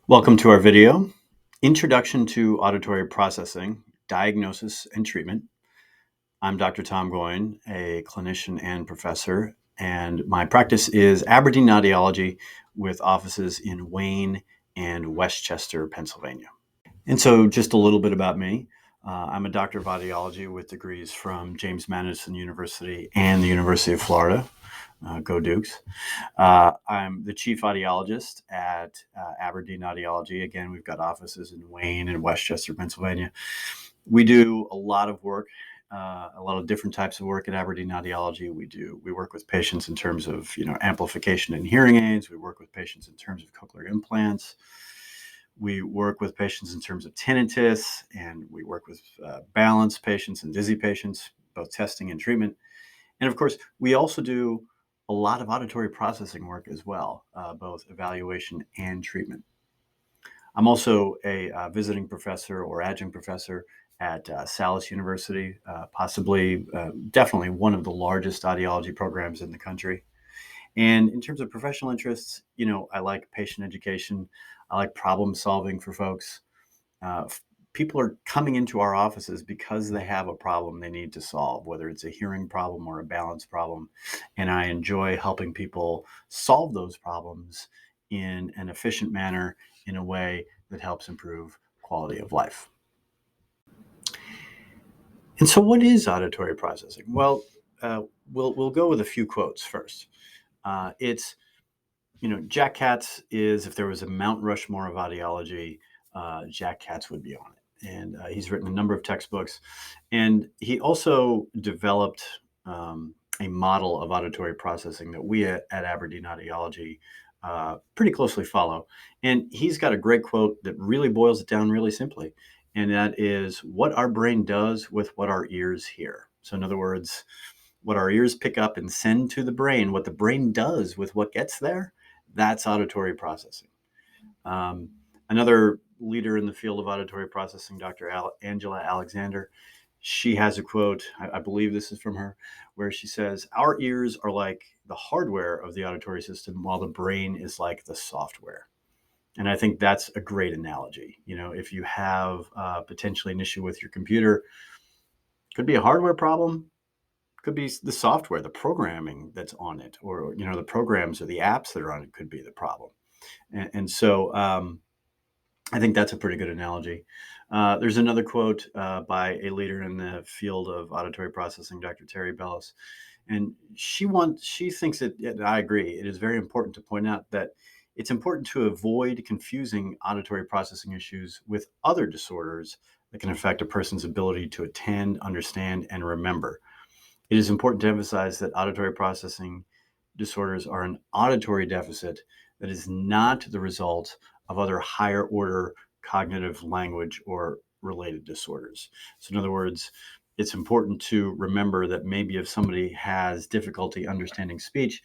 Welcome to our video, Introduction to Auditory Processing, Diagnosis and Treatment. I'm Dr. Tom Goyne, a clinician and professor, and my practice is Aberdeen Audiology with offices in Wayne and Westchester, Pennsylvania. And so just a little bit about me. I'm a doctor of audiology with degrees from James Madison University and the University of Florida. Go Dukes. I'm the chief audiologist at Aberdeen Audiology. Again, we've got offices in Wayne and Westchester, Pennsylvania. We do a lot of work, a lot of different types of work at Aberdeen Audiology. We work with patients in terms of amplification and hearing aids. We work with patients in terms of cochlear implants. We work with patients in terms of tinnitus, and we work with balance patients and dizzy patients, both testing and treatment. And of course, we also do a lot of auditory processing work as well, both evaluation and treatment. I'm also a visiting professor or adjunct professor at Salus University, definitely one of the largest audiology programs in the country. And in terms of professional interests, I like patient education. I like problem solving for folks. Uh, People are coming into our offices because they have a problem they need to solve, whether it's a hearing problem or a balance problem. And I enjoy helping people solve those problems in an efficient manner, in a way that helps improve quality of life. And so, what is auditory processing? Well, we'll go with a few quotes first. It's Jack Katz is, if there was a Mount Rushmore of audiology, Jack Katz would be on it. And he's written a number of textbooks. And he also developed a model of auditory processing that we at Aberdeen Audiology pretty closely follow. And he's got a great quote that really boils it down really simply. And that is what our brain does with what our ears hear. So, in other words, what our ears pick up and send to the brain, what the brain does with what gets there, that's auditory processing. Another leader in the field of auditory processing, Dr. Angela Alexander, she has a quote, I believe this is from her, where she says, "Our ears are like the hardware of the auditory system, while the brain is like the software." And I think that's a great analogy. If you have potentially an issue with your computer, could be a hardware problem, could be the software, the programming that's on it, or the programs or the apps that are on it could be the problem. And so I think that's a pretty good analogy. There's another quote by a leader in the field of auditory processing, Dr. Terry Bellis, and she thinks that, and I agree, it is very important to point out that it's important to avoid confusing auditory processing issues with other disorders that can affect a person's ability to attend, understand, and remember. It is important to emphasize that auditory processing disorders are an auditory deficit that is not the result of other higher order cognitive, language, or related disorders. So, in other words, it's important to remember that maybe if somebody has difficulty understanding speech,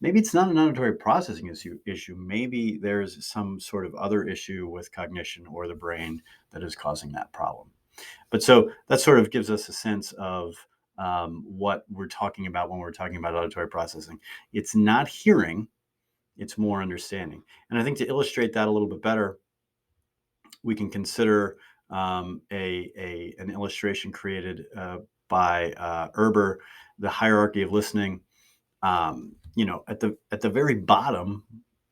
maybe it's not an auditory processing issue. Maybe there's some sort of other issue with cognition or the brain that is causing that problem. But so that sort of gives us a sense of what we're talking about when we're talking about auditory processing. It's not hearing, it's more understanding. And I think to illustrate that a little bit better, we can consider an illustration created by Erber, the hierarchy of listening. At the very bottom,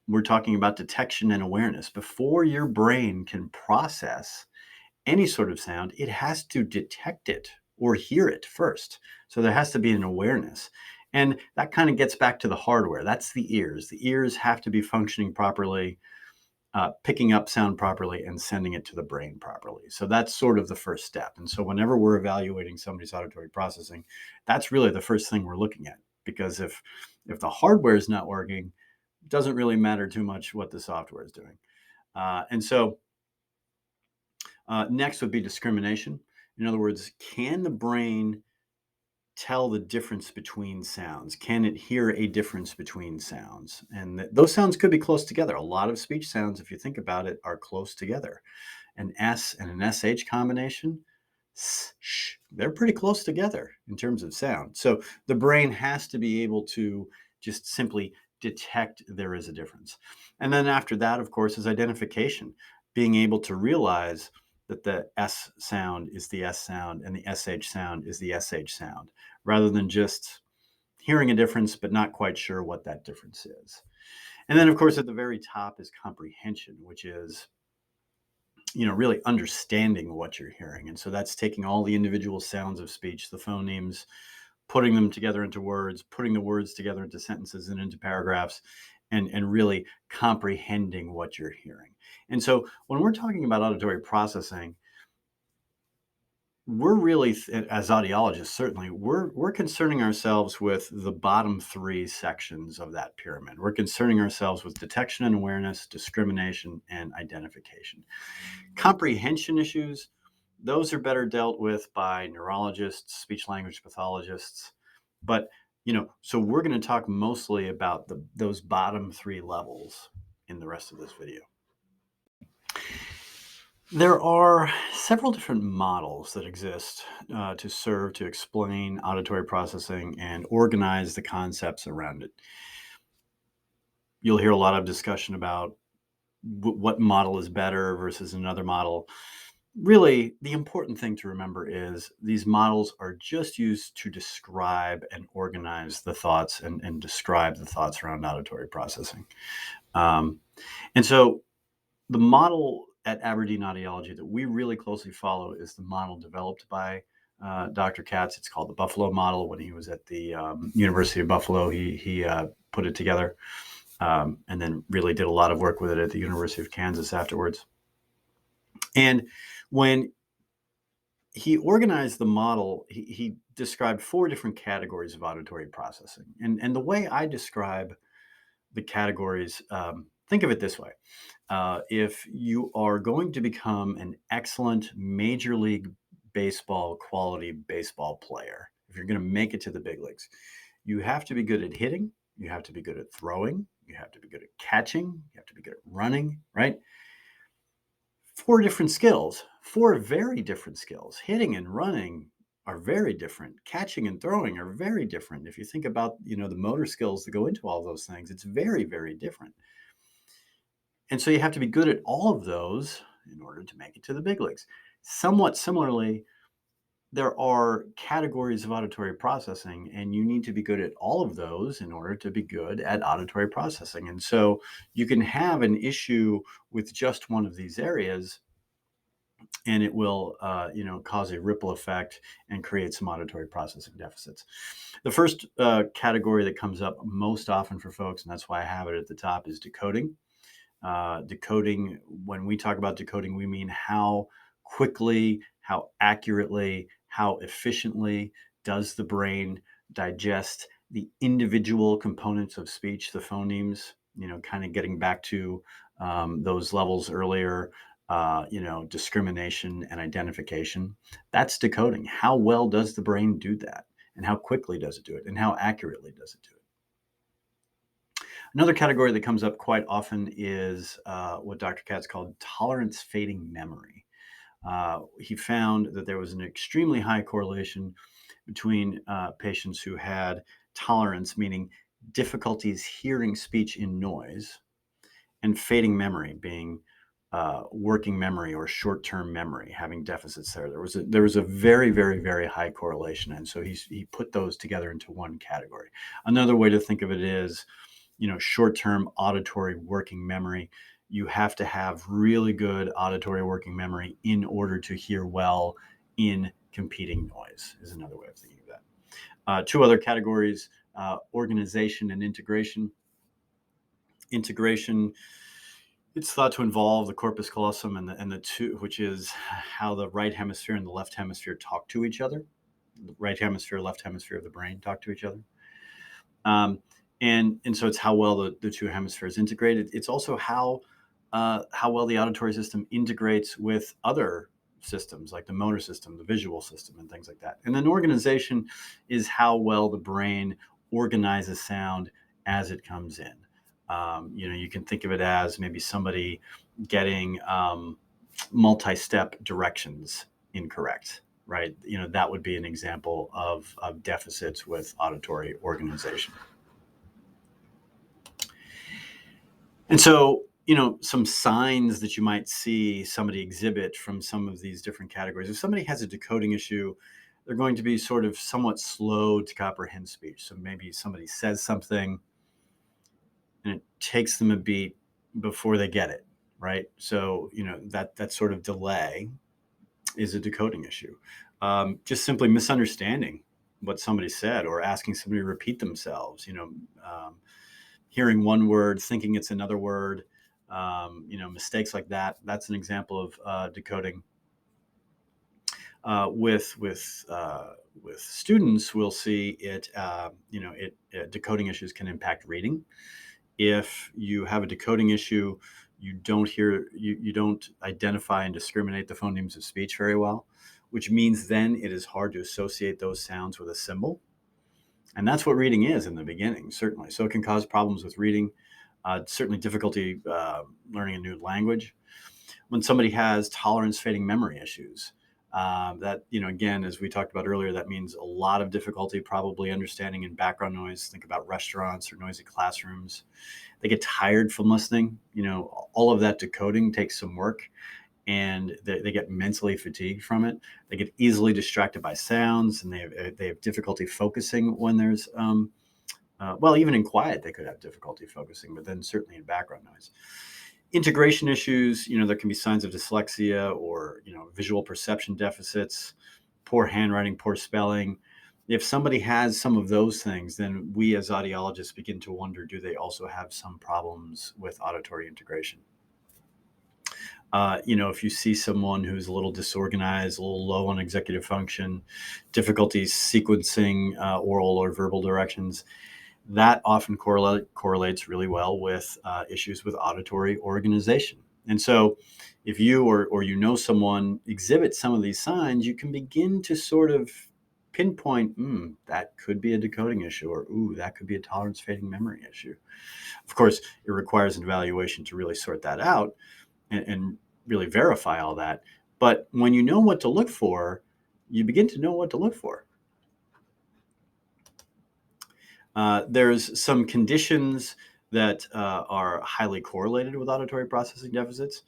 we're talking about detection and awareness. Before your brain can process any sort of sound, it has to detect it or hear it first. So there has to be an awareness. And that kind of gets back to the hardware. That's the ears. The ears have to be functioning properly, picking up sound properly, and sending it to the brain properly. So that's sort of the first step. And so whenever we're evaluating somebody's auditory processing, that's really the first thing we're looking at. Because if the hardware is not working, it doesn't really matter too much what the software is doing. And so next would be discrimination. In other words, can the brain tell the difference between sounds? Can it hear a difference between sounds? And those sounds could be close together. A lot of speech sounds, if you think about it, are close together. An S and an SH combination, sh, they're pretty close together in terms of sound. So the brain has to be able to just simply detect there is a difference. And then after that, of course, is identification, being able to realize that the S sound is the S sound and the SH sound is the SH sound, rather than just hearing a difference but not quite sure what that difference is. And then, of course, at the very top is comprehension, which is, really understanding what you're hearing. And so that's taking all the individual sounds of speech, the phonemes, putting them together into words, putting the words together into sentences and into paragraphs, and really comprehending what you're hearing. And so when we're talking about auditory processing, we're really, as audiologists, certainly, we're concerning ourselves with the bottom three sections of that pyramid. We're concerning ourselves with detection and awareness, discrimination, and identification. Comprehension issues, those are better dealt with by neurologists, speech language pathologists. But, so we're going to talk mostly about those bottom three levels in the rest of this video. There are several different models that exist to serve to explain auditory processing and organize the concepts around it. You'll hear a lot of discussion about what model is better versus another model. Really, the important thing to remember is these models are just used to describe and organize the thoughts and describe the thoughts around auditory processing. And so the model at Aberdeen Audiology that we really closely follow is the model developed by Dr. Katz. It's called the Buffalo model. When he was at the University of Buffalo, he put it together and then really did a lot of work with it at the University of Kansas afterwards. And when he organized the model, he described 4 different categories of auditory processing. And the way I describe the categories, think of it this way. If you are going to become an excellent Major League Baseball quality baseball player, if you're going to make it to the big leagues, you have to be good at hitting, you have to be good at throwing, you have to be good at catching, you have to be good at running, right? 4 different skills, 4 very different skills. Hitting and running are very different. Catching and throwing are very different. If you think about, the motor skills that go into all those things, it's very, very different. And so you have to be good at all of those in order to make it to the big leagues. Somewhat similarly, there are categories of auditory processing, and you need to be good at all of those in order to be good at auditory processing. And so you can have an issue with just one of these areas, and it will, cause a ripple effect and create some auditory processing deficits. The first category that comes up most often for folks, and that's why I have it at the top, is decoding. Decoding, when we talk about decoding, we mean how quickly, how accurately, how efficiently does the brain digest the individual components of speech, the phonemes, kind of getting back to those levels earlier, discrimination and identification. That's decoding. How well does the brain do that? And how quickly does it do it? And how accurately does it do it? Another category that comes up quite often is what Dr. Katz called tolerance fading memory. He found that there was an extremely high correlation between patients who had tolerance, meaning difficulties hearing speech in noise, and fading memory, being working memory or short-term memory, having deficits there. There was a very, very, very high correlation, and so he put those together into one category. Another way to think of it is, short-term auditory working memory. You have to have really good auditory working memory in order to hear well in competing noise, is another way of thinking of that. 2 other categories, organization and integration. Integration, it's thought to involve the corpus callosum and the two, which is how the right hemisphere and the left hemisphere talk to each other. The right hemisphere, left hemisphere of the brain talk to each other. And so it's how well the 2 hemispheres integrated. It's also how well the auditory system integrates with other systems like the motor system, the visual system, and things like that. And then organization is how well the brain organizes sound as it comes in. You can think of it as maybe somebody getting multi-step directions incorrect, right? That would be an example of deficits with auditory organization. And so, some signs that you might see somebody exhibit from some of these different categories. If somebody has a decoding issue, they're going to be sort of somewhat slow to comprehend speech. So maybe somebody says something and it takes them a beat before they get it, right? So, that sort of delay is a decoding issue. Just simply misunderstanding what somebody said or asking somebody to repeat themselves, hearing one word, thinking it's another word, mistakes like that. That's an example of decoding. With students, we'll see it. Decoding issues can impact reading. If you have a decoding issue, you don't identify and discriminate the phonemes of speech very well, which means then it is hard to associate those sounds with a symbol. And that's what reading is in the beginning, certainly. So it can cause problems with reading, certainly difficulty learning a new language. When somebody has tolerance fading memory issues, that, again, as we talked about earlier, that means a lot of difficulty probably understanding in background noise. Think about restaurants or noisy classrooms. They get tired from listening. All of that decoding takes some work, and they get mentally fatigued from it. They get easily distracted by sounds, and they have difficulty focusing when there's even in quiet they could have difficulty focusing, but then certainly in background noise. Integration issues, there can be signs of dyslexia or visual perception deficits, poor handwriting, poor spelling. If somebody has some of those things, then we as audiologists begin to wonder, do they also have some problems with auditory integration? If you see someone who's a little disorganized, a little low on executive function, difficulties sequencing oral or verbal directions, that often correlates really well with issues with auditory organization. And so if you or someone exhibits some of these signs, you can begin to sort of pinpoint, that could be a decoding issue, or that could be a tolerance fading memory issue. Of course, it requires an evaluation to really sort that out and really verify all that. But when you know what to look for, you begin to know what to look for. There's some conditions that are highly correlated with auditory processing deficits.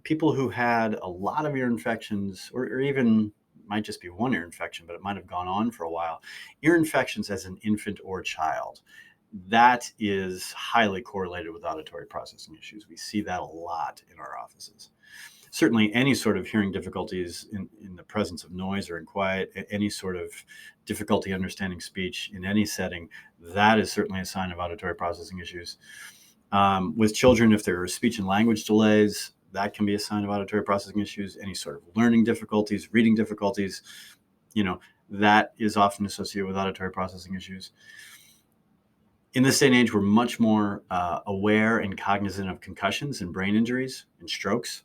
People who had a lot of ear infections, or even might just be one ear infection, but it might have gone on for a while. Ear infections as an infant or child, that is highly correlated with auditory processing issues. We see that a lot in our offices. Certainly any sort of hearing difficulties in the presence of noise or in quiet, any sort of difficulty understanding speech in any setting, that is certainly a sign of auditory processing issues. With children, if there are speech and language delays, that can be a sign of auditory processing issues. Any sort of learning difficulties, reading difficulties, that is often associated with auditory processing issues. In this day and age, we're much more aware and cognizant of concussions and brain injuries and strokes.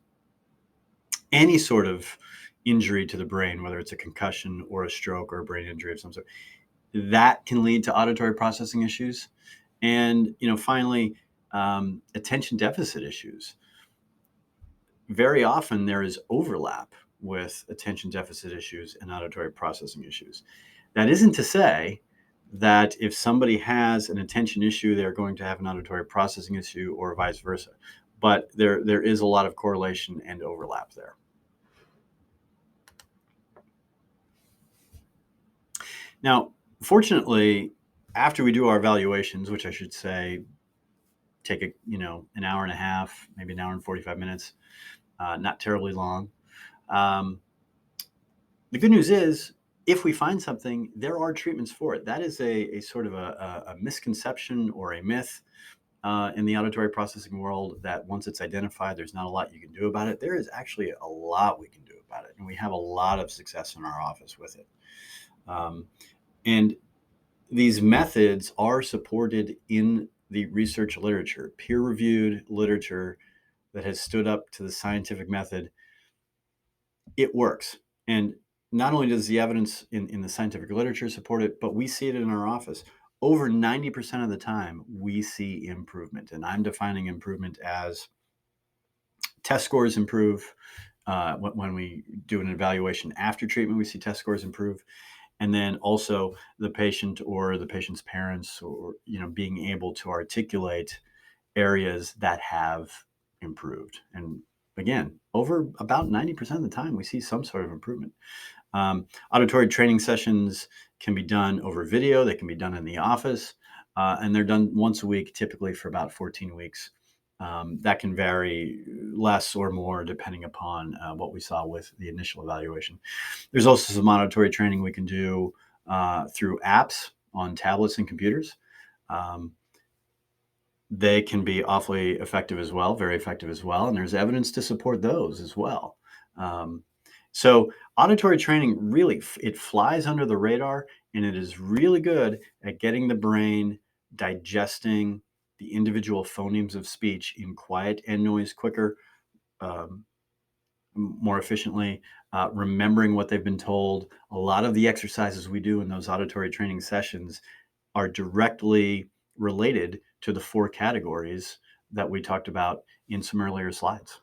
Any sort of injury to the brain, whether it's a concussion or a stroke or a brain injury of some sort, that can lead to auditory processing issues. And, finally, attention deficit issues. Very often there is overlap with attention deficit issues and auditory processing issues. That isn't to say that if somebody has an attention issue, they're going to have an auditory processing issue or vice versa. But there is a lot of correlation and overlap there. Now, fortunately, after we do our evaluations, which I should say take an hour and a half, maybe an hour and 45 minutes, not terribly long. The good news is, if we find something, there are treatments for it. That is a sort of a misconception or a myth in the auditory processing world, that once it's identified, there's not a lot you can do about it. There is actually a lot we can do about it, and we have a lot of success in our office with it. And these methods are supported in the research literature, peer-reviewed literature that has stood up to the scientific method. It works. And not only does the evidence in the scientific literature support it, but we see it in our office. Over 90% of the time, we see improvement. And I'm defining improvement as test scores improve. When we do an evaluation after treatment, we see test scores improve. And then also the patient or the patient's parents, or being able to articulate areas that have improved. And again, over about 90% of the time, we see some sort of improvement. Auditory training sessions can be done over video. They can be done in the office, and they're done once a week, typically for about 14 weeks. That can vary less or more depending upon what we saw with the initial evaluation. There's also some auditory training we can do through apps on tablets and computers. They can be awfully effective as well, very effective as well, and there's evidence to support those as well. So auditory training really, it flies under the radar, and it is really good at getting the brain digesting the individual phonemes of speech in quiet and noise quicker, more efficiently, remembering what they've been told. A lot of the exercises we do in those auditory training sessions are directly related to the 4 categories that we talked about in some earlier slides.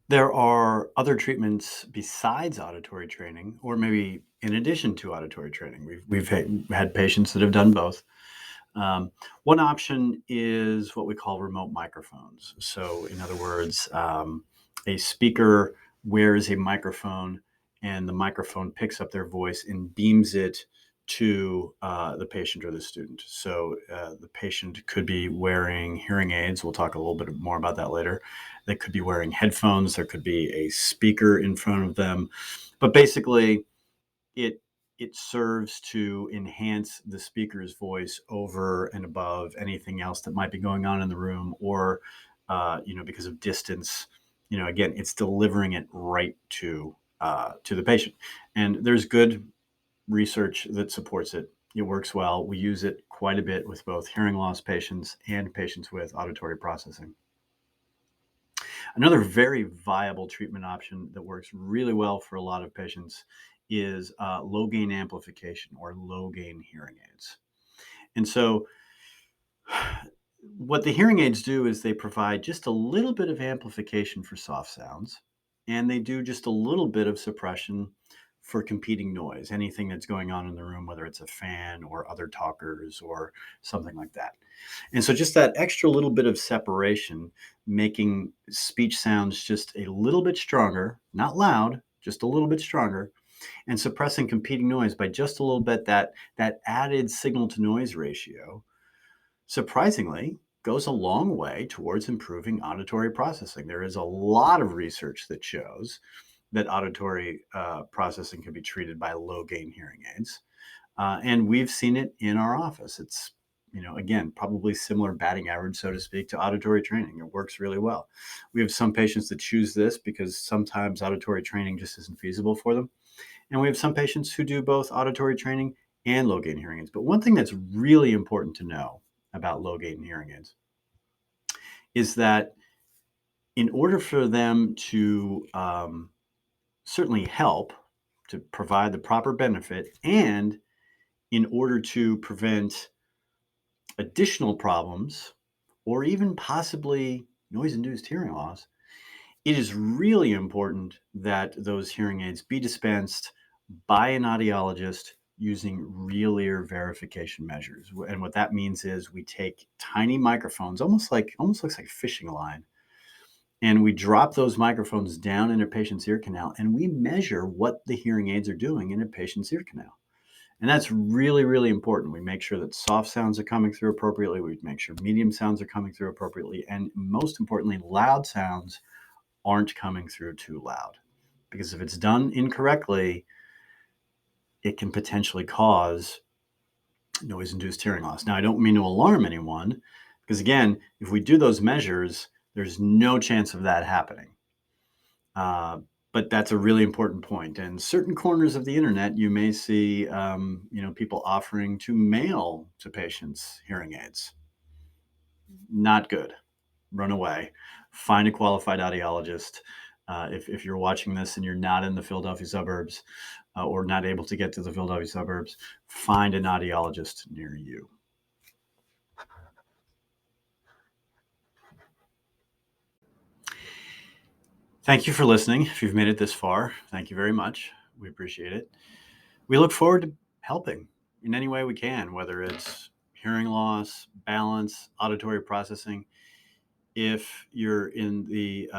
There are other treatments besides auditory training, or maybe in addition to auditory training. We've had patients that have done both. One option is what we call remote microphones. So, in other words, a speaker wears a microphone, and the microphone picks up their voice and beams it to the patient or the student. So the patient could be wearing hearing aids. We'll talk a little bit more about that later. They could be wearing headphones. There could be a speaker in front of them. But basically, it serves to enhance the speaker's voice over and above anything else that might be going on in the room, or because of distance. Again, it's delivering it right to the patient. And there's good research that supports it. It works well. We use it quite a bit with both hearing loss patients and patients with auditory processing. Another very viable treatment option that works really well for a lot of patients is low gain amplification, or low gain hearing aids. And so what the hearing aids do is they provide just a little bit of amplification for soft sounds, and they do just a little bit of suppression for competing noise, anything that's going on in the room, whether it's a fan or other talkers or something like that. And so just that extra little bit of separation, making speech sounds just a little bit stronger, not loud, just a little bit stronger, and suppressing competing noise by just a little bit, that added signal to noise ratio, surprisingly, goes a long way towards improving auditory processing. There is a lot of research that shows that auditory processing can be treated by low gain hearing aids. And we've seen it in our office. It's, again, probably similar batting average, so to speak, to auditory training. It works really well. We have some patients that choose this because sometimes auditory training just isn't feasible for them. And we have some patients who do both auditory training and low gain hearing aids. But one thing that's really important to know about low gain hearing aids is that in order for them to certainly help to provide the proper benefit, and in order to prevent additional problems or even possibly noise-induced hearing loss, it is really important that those hearing aids be dispensed by an audiologist using real ear verification measures. And what that means is we take tiny microphones, almost looks like a fishing line, and we drop those microphones down in a patient's ear canal, and we measure what the hearing aids are doing in a patient's ear canal. And that's really, really important. We make sure that soft sounds are coming through appropriately. We make sure medium sounds are coming through appropriately. And most importantly, loud sounds aren't coming through too loud. Because if it's done incorrectly, it can potentially cause noise-induced hearing loss. Now, I don't mean to alarm anyone, because again, if we do those measures, there's no chance of that happening. But that's a really important point. And certain corners of the internet, you may see, people offering to mail to patients hearing aids. Not good. Run away. Find a qualified audiologist. If you're watching this and you're not in the Philadelphia suburbs or not able to get to the Philadelphia suburbs, find an audiologist near you. Thank you for listening. If you've made it this far, thank you very much. We appreciate it. We look forward to helping in any way we can, whether it's hearing loss, balance, auditory processing. If you're in the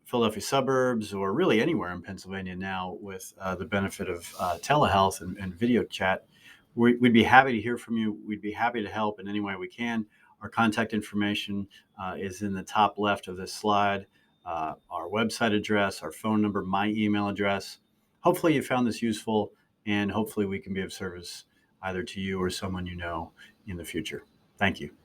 Philadelphia suburbs or really anywhere in Pennsylvania now with the benefit of telehealth and video chat, we'd be happy to hear from you. We'd be happy to help in any way we can. Our contact information is in the top left of this slide. Our website address, our phone number, my email address. Hopefully you found this useful, and hopefully we can be of service either to you or someone you know in the future. Thank you.